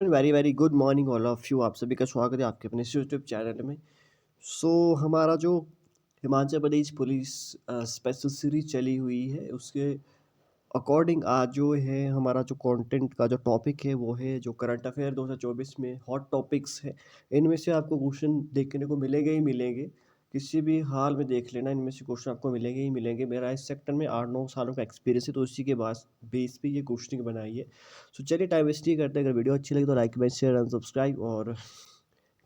Very very good morning all of you. आप सभी का स्वागत है आपके अपने यूट्यूब चैनल में। सो हमारा जो Himachal Pradesh police special series चली हुई है उसके अकॉर्डिंग आज जो है हमारा जो कंटेंट का जो टॉपिक है वो है जो करंट अफेयर 2024 में हॉट टॉपिक्स है। इनमें से आपको क्वेश्चन देखने को मिलेंगे ही मिलेंगे। किसी भी हाल में देख लेना, इनमें से क्वेश्चन आपको मिलेंगे ही मिलेंगे। मेरा इस सेक्टर में 8-9 सालों का एक्सपीरियंस है, तो उसी के बाद बेस पे ये क्वेश्चन बनाई है। सो चलिए टाइम वेस्ट नहीं करते। अगर वीडियो अच्छी लगी तो like comment share and subscribe, और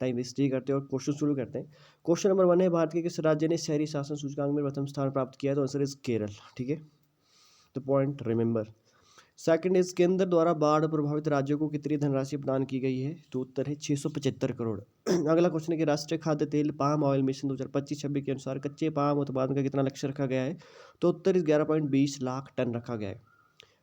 टाइम वेस्ट नहीं करते और क्वेश्चन शुरू करते हैं। क्वेश्चन नंबर 1 है, भारत के किस राज्य ने शहरी शासन सूचकांक में प्रथम स्थान प्राप्त किया है? तो आंसर इज केरल। ठीक है, तो पॉइंट रिमेंबर। सेकंड इज, केंद्र द्वारा बाढ़ प्रभावित राज्यों को कितनी धनराशि प्रदान की गई है? तो उत्तर है 675 करोड़। अगला क्वेश्चन है कि राष्ट्रीय खाद्य तेल पाम ऑयल मिशन 2025-26 के अनुसार कच्चे पाम उत्पादन का कितना लक्ष्य रखा गया है? तो उत्तर इस 11.20 लाख टन रखा गया है।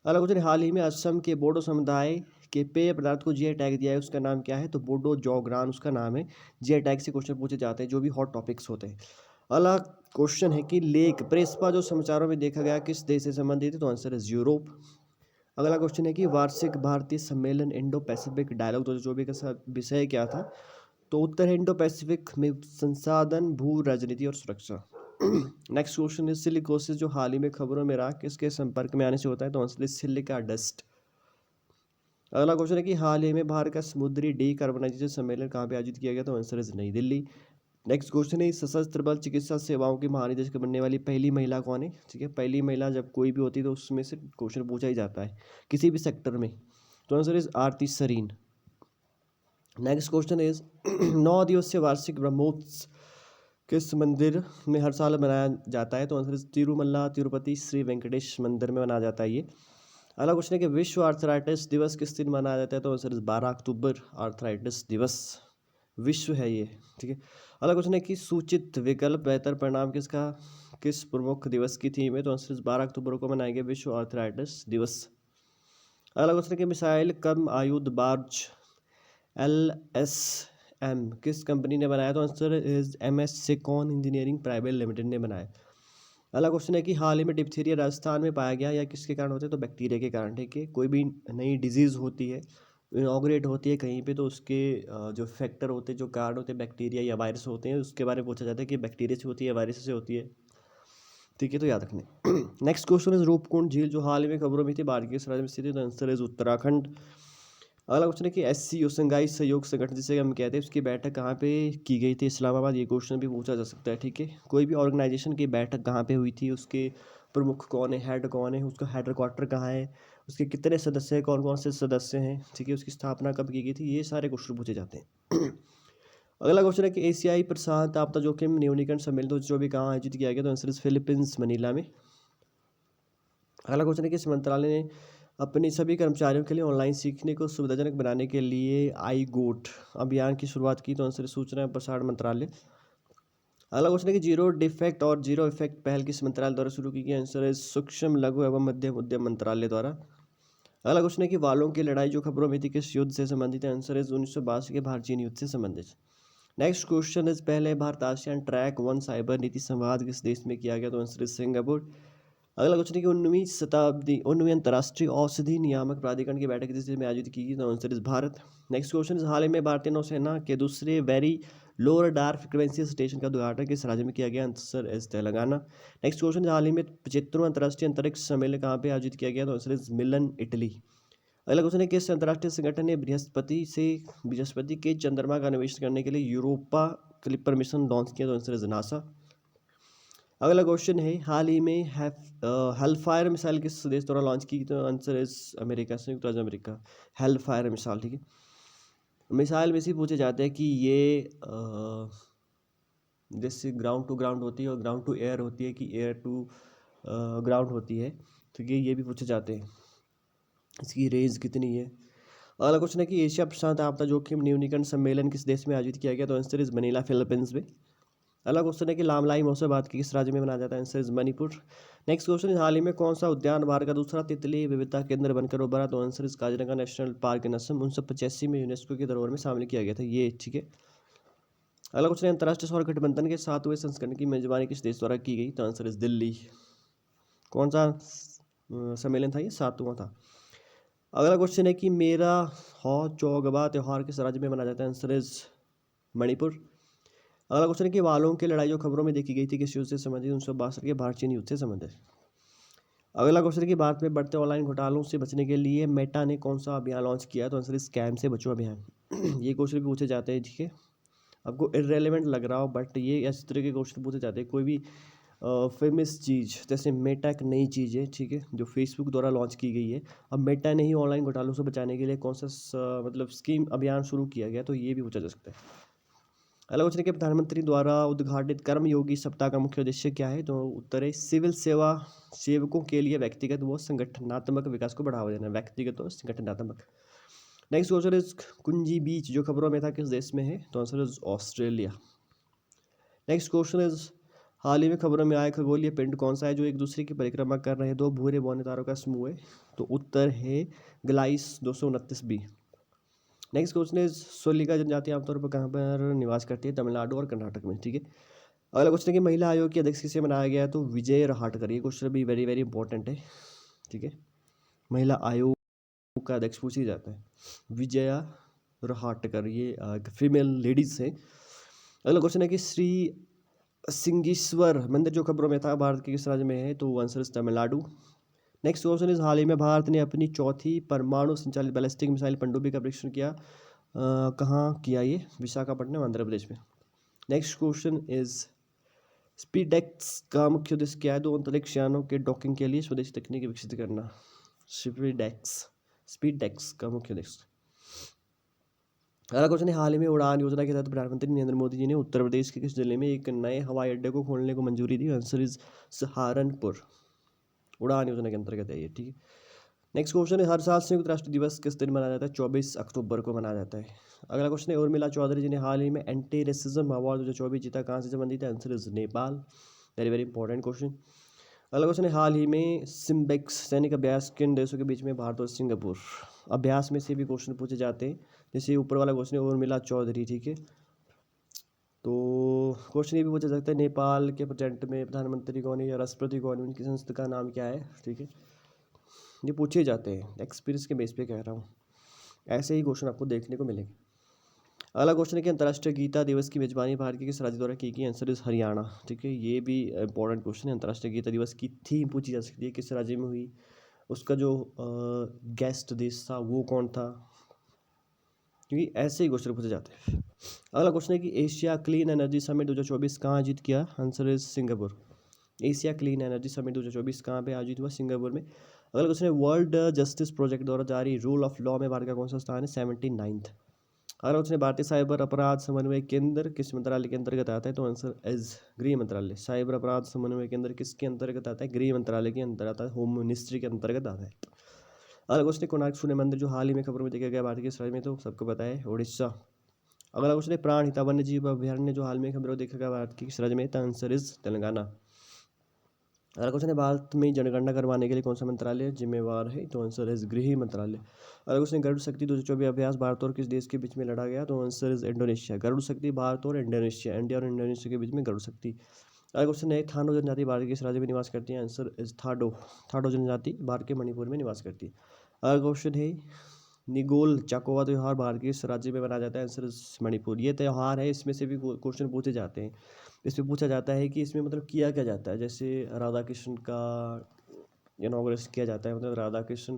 अगला क्वेश्चन, हाल ही में असम के बोडो समुदाय के पेय पदार्थ को जीआई टैग दिया है, उसका नाम क्या है? तो बोडो जौग्रान उसका नाम है। जीआई टैग से क्वेश्चन पूछे जाते हैं जो भी हॉट टॉपिक्स होते हैं। अगला क्वेश्चन है कि लेक प्रेसपा जो समाचारों में देखा गया किस देश से संबंधित है? तो आंसर है यूरोप। अगला क्वेश्चन है कि वार्षिक भारतीय सम्मेलन इंडो पैसिफिक डायलॉग 2024 का विषय क्या था? तो उत्तर है इंडो पैसिफिक में संसाधन, भू राजनीति और सुरक्षा। नेक्स्ट क्वेश्चन है, सिलिकोसिस जो हाल ही में खबरों में रहा किसके संपर्क में आने से होता है? तो आंसर है सिलिका डस्ट। अगला क्वेश्चन है कि हाल ही में भारत का समुद्री डीकार्बोनाइजेशन सम्मेलन कहाँ पे आयोजित किया गया? तो आंसर है नई दिल्ली। नेक्स्ट क्वेश्चन है, सशस्त्र बल चिकित्सा सेवाओं की महानिदेशक बनने वाली पहली महिला कौन है? ठीक है, पहली महिला जब कोई भी होती है तो उसमें से क्वेश्चन पूछा ही जाता है किसी भी सेक्टर में। तो answer is Aarti Sarin. Next question is 9 दिवसीय वार्षिक ब्रह्मोत्सव किस मंदिर में हर साल मनाया जाता है? तो आंसर इज तिरुमला तिरुपति श्री वेंकटेश मंदिर में मनाया जाता है ये। अगला क्वेश्चन है कि विश्व आर्थराइटिस दिवस किस दिन मनाया जाता है? तो आंसर इज 12 अक्टूबर आर्थराइटिस दिवस विश्व है ये। ठीक है, अगला क्वेश्चन है कि सूचित विकल्प बेहतर परिणाम किस प्रमुख दिवस की थीम है? तो आंसर इज 12 अक्टूबर को मनाया गया विश्व आर्थराइटिस दिवस। अगला क्वेश्चन है कि मिसाइल कम आयुध बार्ज LSM किस कंपनी ने बनाया? तो answer is MS Sicon engineering private limited ने बनाया। अगला क्वेश्चन है कि हाल ही में डिप्थीरिया राजस्थान में पाया गया या किसके कारण होता है? तो बैक्टीरिया के कारण। ठीक है, कोई भी नई डिजीज़ होती है, इनॉग्रेट होती है कहीं पे, तो उसके जो फैक्टर होते हैं, जो कारण होते हैं, बैक्टीरिया या वायरस होते हैं, उसके बारे में पूछा जाता है कि बैक्टीरिया से होती है या वायरस से होती है। ठीक है, तो याद रखने। नेक्स्ट क्वेश्चन इज, रूपकुंड झील जो हाल ही में खबरों में थी भारत के किस राज्य में स्थित है? तो आंसर इज उत्तराखंड। अगला क्वेश्चन है कि SCO संघाई सहयोग संगठन जिसे हम कहते हैं उसकी बैठक कहाँ पे की गई थी? इस्लामाबाद। ये क्वेश्चन भी पूछा जा सकता है। ठीक है, कोई भी ऑर्गेनाइजेशन की बैठक कहाँ पे हुई थी, उसके प्रमुख कौन है, हेड कौन है, उसका हेडक्वार्टर कहाँ है, उसके कितने सदस्य हैं, कौन कौन से सदस्य हैं, ठीक है, उसकी स्थापना कब की गई थी, ये सारे क्वेश्चन पूछे जाते हैं। अगला क्वेश्चन है कि एशियाई प्रशांत आपदा जोखिम न्यूनीकरण सम्मेलन जो भी कहाँ आयोजित किया गया? तो आंसर इज फिलीपींस मनीला में। अगला क्वेश्चन है कि इस मंत्रालय ने अपने सभी कर्मचारियों के लिए ऑनलाइन सीखने को सुविधाजनक बनाने के लिए आई गोट अभियान की शुरुआत की? तो आंसर सूचना एवं प्रसारण मंत्रालय। अगला क्वेश्चन है कि जीरो डिफेक्ट और जीरो इफेक्ट पहल किस मंत्रालय द्वारा शुरू की गई? आंसर है सूक्ष्म लघु एवं मध्यम उद्यम मंत्रालय द्वारा। अगला क्वेश्चन है कि वालों की लड़ाई जो खबरों में थी किस युद्ध से संबंधित है? आंसर है 1982 के भारत चीन युद्ध से संबंधित। नेक्स्ट क्वेश्चन इज, पहले भारत आसियान ट्रैक 1 साइबर नीति संवाद किस देश में किया गया? तो आंसर इज सिंगापुर। अगला क्वेश्चन है कि 19वीं अंतर्राष्ट्रीय औषधि नियामक प्राधिकरण की बैठक किस देश में आयोजित की गई? तो answer is Bharat. Next question is, हाल ही में भारतीय नौसेना के दूसरे very low radar frequency station का उद्घाटन किस राज्य में किया गया? Answer is Telangana. Next question is, हाल ही में 75वां अंतर्राष्ट्रीय अंतरिक्ष सम्मेलन कहाँ पे आयोजित किया गया? तो आंसर इज मिलन इटली। अगला क्वेश्चन है, किस अंतर्राष्ट्रीय संगठन ने बृहस्पति के चंद्रमा का अन्वेषण करने के लिए यूरोपा क्लिपर मिशन लॉन्च किया? तो आंसर इज नासा। अगला क्वेश्चन है, हाल ही में हेलफायर मिसाइल किस देश द्वारा लॉन्च की? तो आंसर इज अमेरिका, संयुक्त राज्य अमेरिका। Hellfire missile. ठीक है, मिसाइल में से पूछे जाते हैं कि ये जैसे ग्राउंड टू ग्राउंड होती है और ग्राउंड टू एयर होती है कि एयर टू ग्राउंड होती है, तो ये भी पूछे जाते हैं, इसकी रेंज कितनी है। अगला क्वेश्चन है कि एशिया प्रशांत आपदा जोखिम न्यूनीकरण सम्मेलन किस देश में आयोजित किया गया? तो आंसर इज मनीला, फिलीपींस में। अगला क्वेश्चन है कि लामलाई महोत्सव भारत के किस राज्य में मनाया जाता है? Answer is Manipur. Next question is, हाल ही में कौन सा उद्यान भारत का दूसरा तितली विविधता केंद्र बनकर उभरा? तो answer is Kaziranga national park इन असम 1985 में यूनेस्को की धरोहर में शामिल किया गया था ये। ठीक है, अगला क्वेश्चन है, अंतर्राष्ट्रीय सौर गठबंधन के 7वें संस्करण की मेजबानी किस देश द्वारा की गई? तो आंसर इज दिल्ली। कौन सा सम्मेलन था ये? 7वां था। अगला क्वेश्चन है कि मेरा हौ चौगबा त्यौहार किस राज्य में मनाया जाता है? Answer is Manipur. अगला क्वेश्चन है कि वालों की लड़ाई जो खबरों में देखी गई थी किस युद्ध से संबंधित? 1962 के भारत चीन युद्ध से संबंधित। अगला क्वेश्चन है कि भारत में बढ़ते ऑनलाइन घोटालों से बचने के लिए मेटा ने कौन सा अभियान लॉन्च किया? तो आंसर इज स्कैम से बचो अभियान। ये क्वेश्चन भी पूछे जाते हैं, ठीक है। आपको इररेलेवेंट लग रहा हो बट ये इस तरह के क्वेश्चन पूछे जाते हैं। कोई भी फेमस चीज़ जैसे मेटा एक नई चीज़ है, ठीक है, जो फेसबुक द्वारा लॉन्च की गई है। अब मेटा ने ही ऑनलाइन घोटालों से बचाने के लिए कौन सा मतलब स्कीम अभियान शुरू किया गया, तो ये भी पूछा जा सकता है। अगला क्वेश्चन है कि प्रधानमंत्री द्वारा उद्घाटित कर्मयोगी सप्ताह का मुख्य उद्देश्य क्या है? तो उत्तर है सिविल सेवा सेवकों के लिए व्यक्तिगत व संगठनात्मक विकास को बढ़ावा देना। व्यक्तिगत और संगठनात्मक। नेक्स्ट क्वेश्चन इज कुंजी बीच जो खबरों में था किस देश में है? तो answer is Australia. Next question is हाल ही में खबरों में आया खगोलीय पिंड कौन सा है जो एक दूसरे की परिक्रमा कर रहे हैं? दो भूरे बौने तारों का समूह है। तो उत्तर है ग्लाइस 229b। नेक्स्ट क्वेश्चन इज सोलिका जनजाति आमतौर पर कहाँ पर निवास करती है? तमिलनाडु और कर्नाटक में, ठीक है। अगला क्वेश्चन है कि महिला आयोग की अध्यक्ष किसे बनाया गया है? तो विजय रहाटकर। ये क्वेश्चन भी वेरी वेरी इंपॉर्टेंट है, ठीक है। महिला आयोग का अध्यक्ष पूछी जाता है विजया रहाटकर, ये फीमेल लेडीज है। अगला क्वेश्चन है कि श्री सिंगेश्वर मंदिर जो खबरों में था भारत के किस राज्य में है? तो answer is Tamil Nadu. Next question is हाल ही में भारत ने अपनी चौथी परमाणु संचालित बैलिस्टिक मिसाइल पनडुब्बी का परीक्षण किया, कहाँ किया? ये विशाखापट्टनम आंध्र प्रदेश में। नेक्स्ट क्वेश्चन इज स्पीडेक्स का मुख्य उद्देश्य क्या है? दो अंतरिक्ष यानों के डॉकिंग के लिए स्वदेशी तकनीक विकसित करना। स्पीडेक्स का मुख्य उद्देश्य। अगला क्वेश्चन है हाल ही में उड़ान योजना के तहत प्रधानमंत्री नरेंद्र मोदी जी ने उत्तर प्रदेश के किस जिले में एक नए हवाई अड्डे को खोलने को मंजूरी दी? Answer is Saharanpur. उड़ान योजना के अंतर्गत है ये, ठीक है। नेक्स्ट क्वेश्चन है हर साल संयुक्त राष्ट्र दिवस किस दिन मनाया जाता है? 24 अक्टूबर को मनाया जाता है। अगला क्वेश्चन है उर्मिला चौधरी जी ने हाल ही में एंटी रेसिज्म अवार्ड 2024 जीता, कहाँ से संबंधित है? Answer is Nepal. Very very important question. अगला क्वेश्चन है हाल ही में सिम्बेक्स सैनिक अभ्यास किन देशों के बीच में? भारत और सिंगापुर। अभ्यास में से भी क्वेश्चन पूछे जाते हैं, जैसे ऊपर वाला क्वेश्चन है उर्मिला चौधरी, ठीक है। तो क्वेश्चन ये भी पूछा सकता है नेपाल के प्रेजेंट में प्रधानमंत्री कौन है या राष्ट्रपति कौन है, उनकी संस्था का नाम क्या है, ठीक है। ये पूछे जाते हैं, एक्सपीरियंस के बेस पे कह रहा हूँ। ऐसे ही क्वेश्चन आपको देखने को मिलेंगे। अगला क्वेश्चन है कि अंतर्राष्ट्रीय गीता दिवस की मेजबानी भारत के किस राज्य द्वारा की गई? आंसर इज हरियाणा, ठीक है। ये भी इंपॉर्टेंट क्वेश्चन है। अंतर्राष्ट्रीय गीता दिवस की थीम पूछी जा सकती है, किस राज्य में हुई, उसका जो गेस्ट देश था वो कौन था, क्योंकि ऐसे ही क्वेश्चन पूछे जाते हैं। अगला क्वेश्चन है कि एशिया क्लीन एनर्जी समिट 2024 कहाँ आयोजित किया? Answer is Singapore. Asia clean energy summit 2024 कहाँ पे आयोजित हुआ? सिंगापुर में। अगला क्वेश्चन है वर्ल्ड जस्टिस प्रोजेक्ट द्वारा जारी रूल ऑफ लॉ में भारत का कौन सा स्थान है? 79th। अगला क्वेश्चन है भारतीय साइबर अपराध समन्वय केंद्र किस मंत्रालय के अंतर्गत आता है? तो आंसर इज गृह मंत्रालय। साइबर अपराध समन्वय केंद्र किसके अंतर्गत आता है? गृह मंत्रालय के अंतर्गत आता है, होम मिनिस्ट्री के अंतर्गत आता है। अगला क्वेश्चन है कोणार्क सूर्य मंदिर जो हाल ही में खबरों में देखा गया भारत के इस राज्य में? तो सबको पता है उड़ीसा। अगला क्वेश्चन है प्राणहिता वन्य जीव अभ्यारण्य जो हाल में खबरों में देखा गया भारत के किस राज्य में? तो आंसर इज तेलंगाना। अगला क्वेश्चन है भारत में जनगणना करवाने के लिए कौन सा मंत्रालय जिम्मेवार है? तो आंसर इज गृह मंत्रालय। अगला क्वेश्चन है गरुड़ शक्ति 2024 अभ्यास भारत और किस देश के बीच में लड़ा गया? तो आंसर इज इंडोनेशिया। गरुड़ शक्ति भारत और इंडोनेशिया, इंडिया और इंडोनेशिया के बीच में गरुड़ शक्ति। अगला क्वेश्चन है थाडो जनजाति भारत के किस राज्य में निवास करती है? आंसर इज थाडो जनजाति भारत के मणिपुर में निवास करती है। अगला क्वेश्चन है निगोल चाकोवा त्यौहार भारत के इस राज्य में मनाया जाता है? Answer is Manipur. ये त्यौहार है, इसमें से भी क्वेश्चन पूछे जाते हैं। इसमें पूछा जाता है कि इसमें मतलब किया क्या जाता है, जैसे राधा कृष्ण का इनॉग्रेशन किया जाता है, मतलब राधा कृष्ण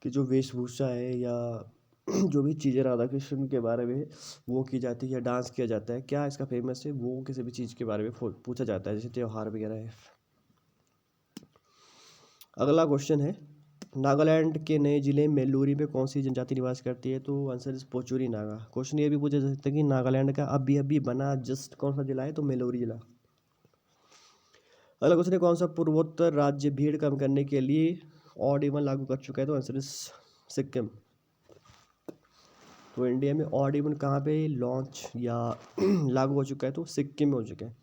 की जो वेशभूषा है या जो भी चीज़ें राधा कृष्ण के बारे में वो की जाती है या डांस किया जाता है, क्या इसका फेमस है, वो किसी भी चीज़ के बारे में पूछा जाता है, जैसे त्यौहार वगैरह है। अगला क्वेश्चन है नागालैंड के नए जिले मेलूरी में कौन सी जनजाति निवास करती है? तो answer is Pochury Naga. Question ये भी पूछा जा सकता है कि नागालैंड का अभी अभी बना जस्ट कौन सा जिला है? तो मेलूरी जिला। अगला क्वेश्चन है कौन सा पूर्वोत्तर राज्य भीड़ कम करने के लिए ऑड इवन लागू कर चुका है? तो आंसर इज सिक्किम। तो इंडिया में ऑड इवन कहाँ पे लॉन्च या लागू हो चुका है? तो सिक्किम में हो चुका है।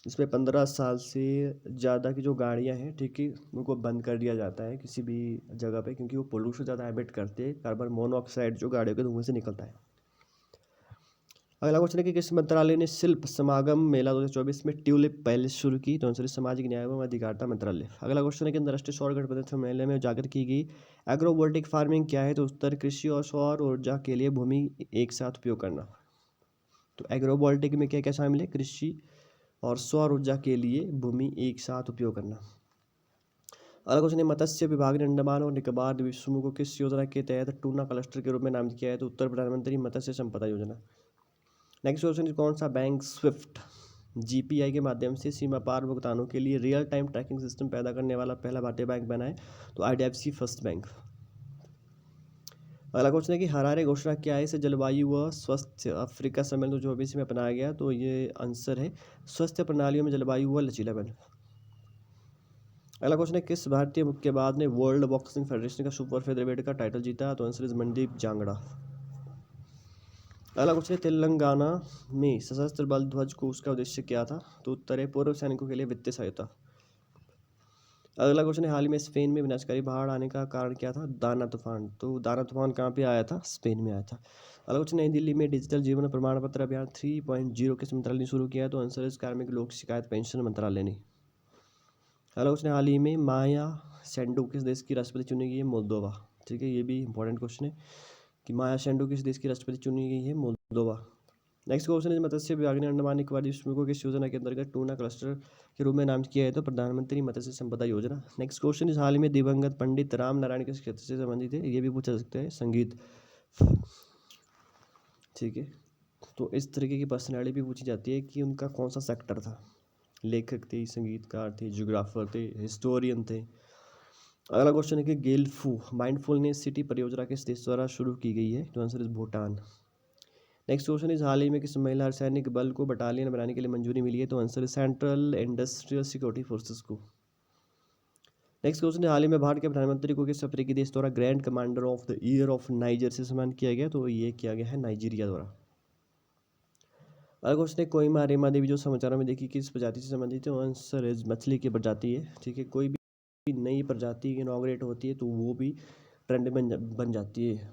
इसमें 15 साल से ज़्यादा की जो गाड़ियाँ हैं, ठीक है, उनको बंद कर दिया जाता है किसी भी जगह पे, क्योंकि वो पोल्यूशन ज़्यादा एमिट करते हैं, कार्बन मोनोऑक्साइड जो गाड़ियों के धुएं से निकलता है। अगला क्वेश्चन है कि किस मंत्रालय ने शिल्प समागम मेला 2024 में ट्यूलिप पैलेस शुरू की? तो आंसर है सामाजिक न्याय एवं अधिकारिता मंत्रालय। अगला क्वेश्चन है कि अंतर्राष्ट्रीय सौर गठबंधन सम्मेलन में उजागर की गई एग्रोवोल्टिक फार्मिंग क्या है? तो उत्तर कृषि और सौर ऊर्जा के लिए भूमि एक साथ उपयोग करना। तो एग्रोवोल्टिक में क्या क्या शामिल है? कृषि और सौर ऊर्जा के लिए भूमि एक साथ उपयोग करना। अगला क्वेश्चन है मत्स्य विभाग ने अंडमान और निकोबार द्वीप समूह को किस योजना के तहत टूना क्लस्टर के रूप में नामित किया है? तो उत्तर प्रधानमंत्री मत्स्य संपदा योजना। नेक्स्ट क्वेश्चन कौन सा बैंक स्विफ्ट जीपीआई के माध्यम से सीमा पार भुगतानों के लिए रियल टाइम ट्रैकिंग सिस्टम पैदा करने वाला पहला भारतीय बैंक बना है? तो आईडीएफसी फर्स्ट बैंक। अगला क्वेश्चन है कि हरारे घोषणा क्या है? इसे जलवायु व स्वस्थ अफ्रीका सम्मेलन 2024 में अपनाया गया। तो ये आंसर है स्वस्थ प्रणालियों में जलवायु व लचीलापन। अगला क्वेश्चन है किस भारतीय मुक्केबाज ने वर्ल्ड बॉक्सिंग फेडरेशन का सुपर फेदरवेट का टाइटल जीता? तो आंसर इज मनदीप जांगड़ा। अगला क्वेश्चन है तेलंगाना में सशस्त्र बल ध्वज कोष का उद्देश्य क्या था? तो उत्तर है पूर्व सैनिकों के लिए वित्तीय सहायता। अगला क्वेश्चन है हाल ही में स्पेन में विनाशकारी बाढ़ आने का कारण क्या था? दाना तूफान। तो दाना तूफान कहाँ पे आया था? स्पेन में आया था। अगला क्वेश्चन नई दिल्ली में डिजिटल जीवन प्रमाण पत्र अभियान 3.0 किस मंत्रालय ने शुरू किया? तो आंसर इस कार्मिक लोक शिकायत पेंशन मंत्रालय ने। अगला क्वेश्चन हाल ही में माया सेंडू किस देश की राष्ट्रपति चुनी गई है? मोल्दोवा। ठीक है, ये भी इंपॉर्टेंट क्वेश्चन है कि माया सेंडू किस देश की राष्ट्रपति चुनी गई है? मोल्दोवा। नेक्स्ट क्वेश्चन है मत्स्य विभाग ने अंडमान निकोबार द्वीप समूह को किस योजना के अंतर्गत टूना क्लस्टर के रूप में नामित किया है? तो प्रधानमंत्री मत्स्य संपदा योजना। नेक्स्ट क्वेश्चन इस हाल ही में दिवंगत पंडित राम नारायण किस क्षेत्र से संबंधित है? ये भी पूछा सकता है, संगीत। ठीक है, तो इस तरीके की पर्सनैलिटी भी पूछी जाती है कि उनका कौन सा सेक्टर था। लेखक थे, संगीतकार थे, जियोग्राफर थे, हिस्टोरियन थे। अगला क्वेश्चन है कि गेलफू माइंडफुलनेस सिटी परियोजना किस देश द्वारा शुरू की गई है? तो answer is Bhutan. Next question इस हाल ही में किस महिला अर्धसैनिक बल को बटालियन बनाने के लिए मंजूरी मिली है? तो answer central industrial security forces को। नेक्स्ट क्वेश्चन है हाल ही में भारत के प्रधानमंत्री को किस अफ्रीकी देश द्वारा grand commander of the year of niger से सम्मानित किया गया? तो ये किया गया है नाइजीरिया द्वारा। अगला क्वेश्चन है कोहिमा रेमा देवी जो समाचारों में देखी किस प्रजाति से संबंधित है? तो आंसर इज मछली की प्रजाति है। ठीक है, कोई भी नई प्रजाति इनॉग्रेट होती है तो वो भी ट्रेंड में बन जाती है।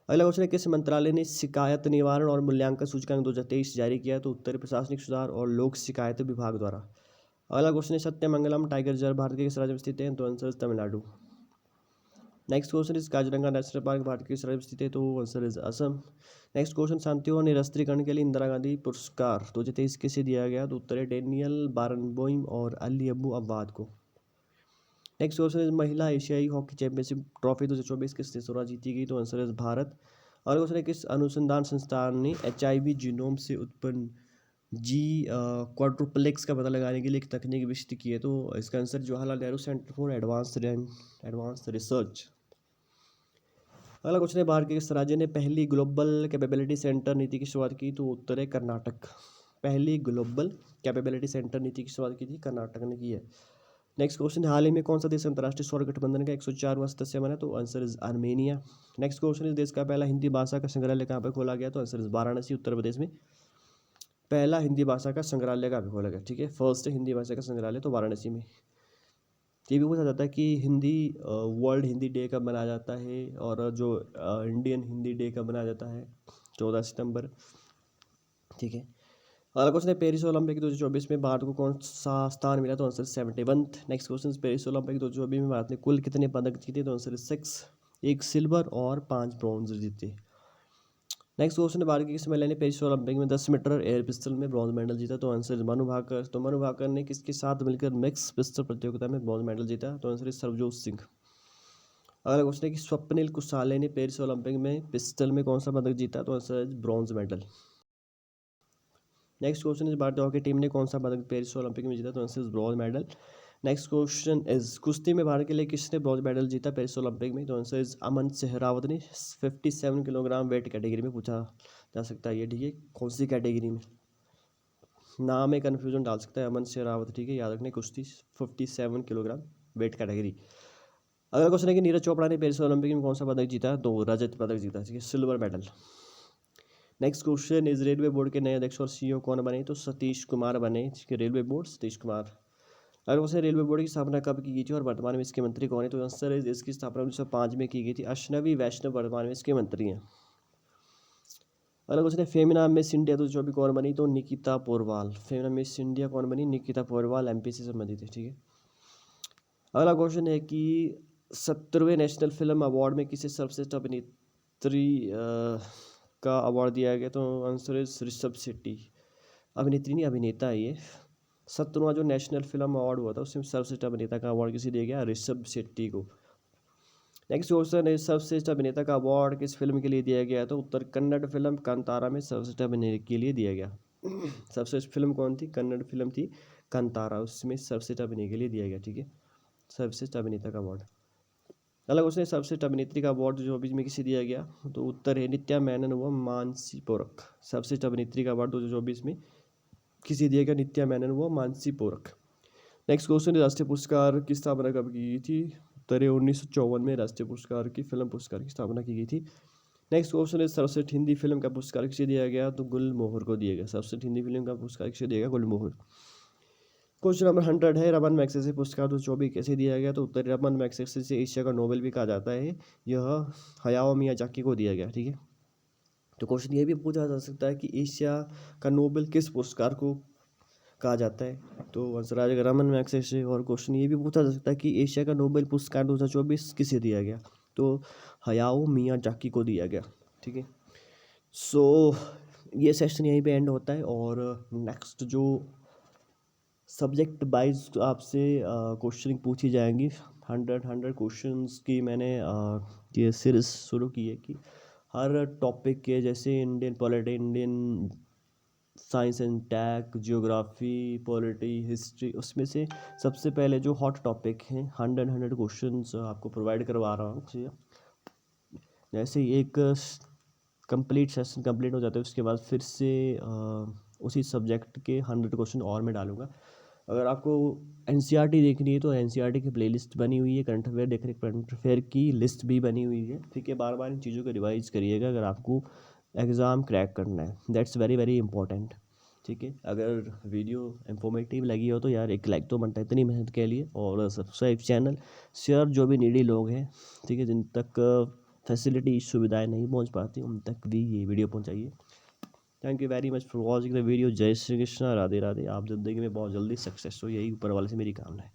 अगला क्वेश्चन है किस मंत्रालय ने शिकायत निवारण और मूल्यांकन सूचकांक 2023 जारी किया? तो उत्तर प्रशासनिक सुधार और लोक शिकायत विभाग द्वारा। अगला क्वेश्चन है सत्यमंगलम टाइगर रिजर्व भारत के किस राज्य में स्थित है? तो आंसर तमिलनाडु। नेक्स्ट क्वेश्चन इस काजीरंगा नेशनल पार्क भारत के किस राज्य में स्थित है? तो answer is Assam. Next question शांति और निरस्त्रीकरण के लिए इंदिरा गांधी पुरस्कार 2023 किसे दिया गया? तो उत्तर है डेनियल बारनबोइम और अली अबू अब्बाद को। नेक्स्ट क्वेश्चन इज महिला एशियाई हॉकी चैंपियनशिप ट्रॉफी 2024 किस देश द्वारा जीती गई? तो आंसर इज भारत। और क्वेश्चन है किस अनुसंधान संस्थान ने HIV जीनोम से उत्पन्न जी क्वाड्रुप्लेक्स का पता लगाने के लिए एक तकनीक विकसित की है? तो इसका answer Jawaharlal Nehru centre for advance research. अगला क्वेश्चन है भारत के किस राज्य ने पहली ग्लोबल कैपेबिलिटी सेंटर नीति की शुरुआत की? तो उत्तर है कर्नाटक। पहली ग्लोबल कैपेबिलिटी सेंटर नीति की शुरुआत की थी कर्नाटक ने की है। नेक्स्ट क्वेश्चन हाल ही में कौन सा देश अंतर्राष्ट्रीय सौर गठबंधन का 104वां सदस्य बना? तो answer is Armenia. Next question इस देश का पहला हिंदी भाषा का संग्रहालय कहाँ पर खोला गया? तो आंसर इज वाराणसी उत्तर प्रदेश में पहला हिंदी भाषा का संग्रहालय कहाँ पर खोला गया? ठीक है, फर्स्ट हिंदी भाषा का संग्रहालय तो वाराणसी में। ये भी पूछा जाता है कि हिंदी वर्ल्ड हिंदी डे कब मनाया जाता है और जो इंडियन हिंदी डे कब मनाया जाता है? 14 सितंबर। ठीक है, अगला क्वेश्चन है पेरिस ओलंपिक 2024 में भारत को कौन सा स्थान मिला? तो answer 71। Next question Paris Olympic 2024 में भारत ने कुल कितने पदक जीते? तो आंसर 6, 1 सिल्वर और 5 ब्रॉन्ज जीते। नेक्स्ट क्वेश्चन है भारत की किस महिला ने पेरिस ओलंपिक में 10 मीटर एयर पिस्टल में ब्रॉन्ज मेडल जीता? तो आंसर मनु भाकर। तो मनु भाकर ने किसके साथ मिलकर मिक्स पिस्टल प्रतियोगिता में ब्रॉन्ज मेडल जीता? तो आंसर सरबजोत सिंह। अगला क्वेश्चन है कि स्वप्निल कुसाले ने पेरिस ओलंपिक में पिस्टल में कौन सा पदक जीता? तो answer bronze medal. Next question is भारतीय हॉकी टीम ने कौन सा पदक पेरिस ओलंपिक में जीता? तो answer bronze medal. Next question is कुश्ती में भारत के लिए किसने ब्रॉन्ज मेडल जीता पेरिस ओलंपिक में? तो आंसर इज अमन शेहरावत ने 57 किलोग्राम वेट कैटेगरी में पूछा जा सकता है ये। ठीक है, कौन सी कैटेगरी में? नाम में कन्फ्यूजन डाल सकता है अमन शेहरावत। ठीक है, याद रखने कुश्ती 57 किलोग्राम वेट कैटेगरी। अगला क्वेश्चन है कि नीरज चोपड़ा ने पेरिस ओलंपिक में कौन सा पदक जीता? तो रजत पदक जीता। ठीक है, silver medal. Next question is railway board के नए अध्यक्ष और CEO कौन बने? तो सतीश कुमार बने। ठीक है, रेलवे बोर्ड सतीश कुमार। अगर क्वेश्चन रेलवे बोर्ड की स्थापना कब की गई थी और वर्तमान में इसके मंत्री कौन है? तो आंसर है इसकी स्थापना 1905 में की गई थी। अश्विनी वैष्णव वर्तमान में इसके मंत्री हैं। अगला क्वेश्चन है फेमिना मिस इंडिया 2024 कौन बनी? तो निकिता पोरवाल। फेमिना मिस इंडिया कौन बनी? निकिता पोरवाल, एमपी से संबंधित है, ठीक है। अगला क्वेश्चन है कि 70वें नेशनल फिल्म अवार्ड में किसे सर्वश्रेष्ठ अभिनेत्री का अवार्ड दिया गया? तो आंसर है ऋषभ शेट्टी। अभिनेत्री नहीं, अभिनेता है ये। 70वां जो नेशनल फिल्म अवार्ड हुआ था उसमें सर्वश्रेष्ठ अभिनेता का अवार्ड किसे दिया गया? ऋषभ शेट्टी को। नेक्स्ट क्वेश्चन है सर्वश्रेष्ठ अभिनेता का अवार्ड किस फिल्म के लिए दिया गया? तो उत्तर कन्नड़ फिल्म कांतारा में सर्वश्रेष्ठ अभिनेता के लिए दिया गया। सर्वश्रेष्ठ फिल्म कौन थी? कन्नड़ फिल्म थी कांतारा, उसमें सर्वश्रेष्ठ अभिनय के लिए दिया गया, ठीक है। सर्वश्रेष्ठ अभिनेता का अवार्ड। अगला क्वेश्चन है सर्वश्रेष्ठ अभिनेत्री का अवार्ड जो बीच में किसे दिया गया? तो उत्तर है नित्या मेनन व मानसी पोरक। सर्वश्रेष्ठ अभिनेत्री का अवार्ड 2024 में किसे दिया गया? नित्या मेनन व मानसी पोरक। नेक्स्ट क्वेश्चन है राष्ट्रीय पुरस्कार की स्थापना कब की गई थी? उत्तर है 1954 में राष्ट्रीय पुरस्कार की फिल्म पुरस्कार की स्थापना की गई थी। नेक्स्ट क्वेश्चन है सर्वश्रेष्ठ हिंदी फिल्म का पुरस्कार किसे दिया गया? तो गुलमोहर को दिया गया। सर्वश्रेष्ठ हिंदी फिल्म का पुरस्कार किसे दिया गया? गुलमोहर। क्वेश्चन नंबर 100 है रमन मैग्सेसे पुरस्कार 2024 कैसे दिया गया? तो उत्तर रमन मैग्सेसे से एशिया का नोबेल भी कहा जाता है, यह हयाओ मियाजाकी को दिया गया, ठीक है। तो क्वेश्चन ये भी पूछा जा सकता है कि एशिया का नोबेल किस पुरस्कार को कहा जाता है? तो आंसर आ जाएगा रमन मैग्सेसे। और क्वेश्चन ये भी पूछा जा सकता है कि एशिया का नोबेल पुरस्कार 2024 किसे दिया गया? तो हयाओ मियाजाकी को दिया गया, ठीक है। सो ये सेशन यहीं पे एंड होता है और नेक्स्ट जो सब्जेक्ट वाइज आपसे क्वेश्चनिंग पूछी जाएंगी 100 क्वेश्चंस की मैंने ये सीरीज शुरू की है कि हर टॉपिक के जैसे Indian polity, Indian science and tech, geography, polity, history, उसमें से सबसे पहले जो हॉट टॉपिक हैं 100 क्वेश्चंस आपको प्रोवाइड करवा रहा हूँ, ठीक है। जैसे ही एक कंप्लीट सेशन कंप्लीट हो जाता है उसके बाद फिर से उसी सब्जेक्ट के 100 क्वेश्चन और मैं डालूंगा। अगर आपको एनसीईआरटी देखनी है तो एनसीईआरटी की प्लेलिस्ट बनी हुई है, करंट अफेयर देख रहे करंट अफेयर की लिस्ट भी बनी हुई है, ठीक है। बार बार इन चीज़ों को रिवाइज करिएगा अगर आपको एग्ज़ाम क्रैक करना है, दैट्स वेरी वेरी इंपॉर्टेंट, ठीक है। अगर वीडियो इंफॉर्मेटिव लगी हो तो यार एक लाइक तो बनता है इतनी मेहनत के लिए, और सब्सक्राइब चैनल, शेयर जो भी नीडी लोग हैं, ठीक है, जिन तक फैसिलिटी सुविधाएं नहीं पहुंच पाती उन तक भी ये वीडियो पहुंचाइए। Thank you very much for watching the video. जय श्री कृष्णा, राधे राधे। आप ज़िंदगी में बहुत जल्दी सक्सेस हो, यही ऊपर वाले से मेरी कामना है।